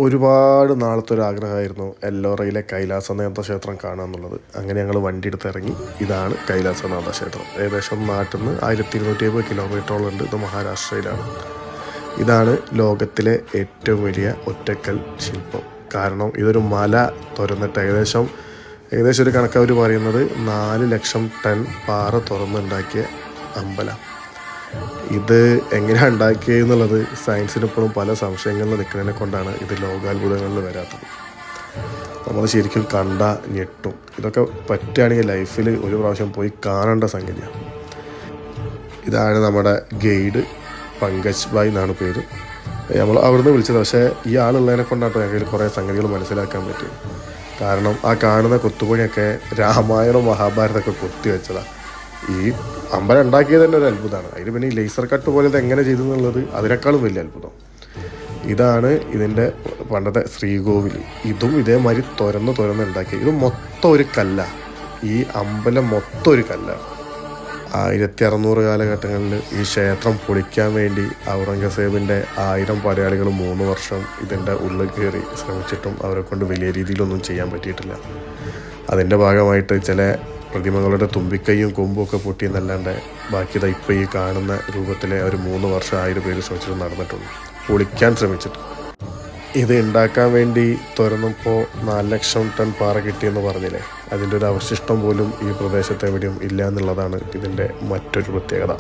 ഒരുപാട് നാളത്തെ ഒരു ആഗ്രഹമായിരുന്നു എല്ലോറയിലെ കൈലാസനാഥ ക്ഷേത്രം കാണുക എന്നുള്ളത്. അങ്ങനെ ഞങ്ങൾ വണ്ടി എടുത്ത് ഇറങ്ങി. ഇതാണ് കൈലാസനാഥ ക്ഷേത്രം. ഏകദേശം നാട്ടിൽ നിന്ന് 1250 കിലോമീറ്ററോളം ഉണ്ട്. ഇത് മഹാരാഷ്ട്രയിലാണ്. ഇതാണ് ലോകത്തിലെ ഏറ്റവും വലിയ ഒറ്റക്കൽ ശില്പം. കാരണം ഇതൊരു മല തുറന്നിട്ട് ഏകദേശം ഒരു കണക്ക് അവർ പറയുന്നത് 4 ലക്ഷം ടൺ പാറ തുറന്നുണ്ടാക്കിയ അമ്പലം. ഇത് എങ്ങനെയാണ് ഉണ്ടാക്കിയെന്നുള്ളത് സയൻസിന് ഇപ്പോഴും പല സംശയങ്ങളിൽ നിൽക്കുന്നതിനെ കൊണ്ടാണ് ഇത് ലോകാത്ഭുതങ്ങളിൽ വരാത്തത്. നമ്മൾ ശരിക്കും കണ്ട ഞെട്ടും. ഇതൊക്കെ പറ്റുകയാണെങ്കിൽ ലൈഫിൽ ഒരു പ്രാവശ്യം പോയി കാണേണ്ട സംഗതിയാണ്. ഇതാണ് നമ്മുടെ ഗൈഡ്, പങ്കജ് ഭായ് എന്നാണ് പേര്. നമ്മൾ അവിടുന്ന് വിളിച്ചത്. പക്ഷേ ഈ ആളുള്ളതിനെ കൊണ്ടാട്ടോ ഞങ്ങൾക്ക് കുറേ സംഗതികൾ മനസ്സിലാക്കാൻ പറ്റും. കാരണം ആ കാണുന്ന കൊത്തുപണിയൊക്കെ രാമായണം മഹാഭാരതമൊക്കെ കൊത്തിവെച്ചതാണ്. ഈ അമ്പലം ഉണ്ടാക്കിയത് തന്നെ ഒരു അത്ഭുതമാണ്. അതിന് പിന്നെ ഈ ലേസർ കട്ട് പോലെ ഇത് എങ്ങനെ ചെയ്തു എന്നുള്ളത് അതിനേക്കാളും വലിയ അത്ഭുതം. ഇതാണ് ഇതിൻ്റെ പണ്ടത്തെ ശ്രീകോവിൽ. ഇതും ഇതേമാതിരി തുറന്ന് ഉണ്ടാക്കി. ഇത് മൊത്തം ഒരു കല്ലാണ്. ഈ അമ്പലം മൊത്തം ഒരു കല്ലാണ്. 1600 കാലഘട്ടങ്ങളിൽ ഈ ക്ഷേത്രം പൊളിക്കാൻ വേണ്ടി ഔറംഗസേബിൻ്റെ 1000 പടയാളികൾ 3 വർഷം ഇതിൻ്റെ ഉള്ളിൽ കയറി ശ്രമിച്ചിട്ടും അവരെ കൊണ്ട് വലിയ രീതിയിലൊന്നും ചെയ്യാൻ പറ്റിയിട്ടില്ല. അതിൻ്റെ ഭാഗമായിട്ട് ചില പ്രതിമകളുടെ തുമ്പിക്കൈയും കൊമ്പും ഒക്കെ പൊട്ടിയെന്നല്ലാണ്ട് ബാക്കി ഇപ്പോൾ ഈ കാണുന്ന രൂപത്തിലെ ഒരു 3 വർഷം 1000 പേര് ശ്രമിച്ചിട്ട് നടന്നിട്ടുള്ളൂ, പൊളിക്കാൻ ശ്രമിച്ചിട്ട്. ഇത് ഉണ്ടാക്കാൻ വേണ്ടി തുറന്നപ്പോൾ 4 ലക്ഷം ടൺ പാറ കിട്ടിയെന്ന് പറഞ്ഞില്ലേ, അതിൻ്റെ ഒരു അവശിഷ്ടം പോലും ഈ പ്രദേശത്ത് എവിടെയും ഇല്ല എന്നുള്ളതാണ് ഇതിൻ്റെ മറ്റൊരു പ്രത്യേകത.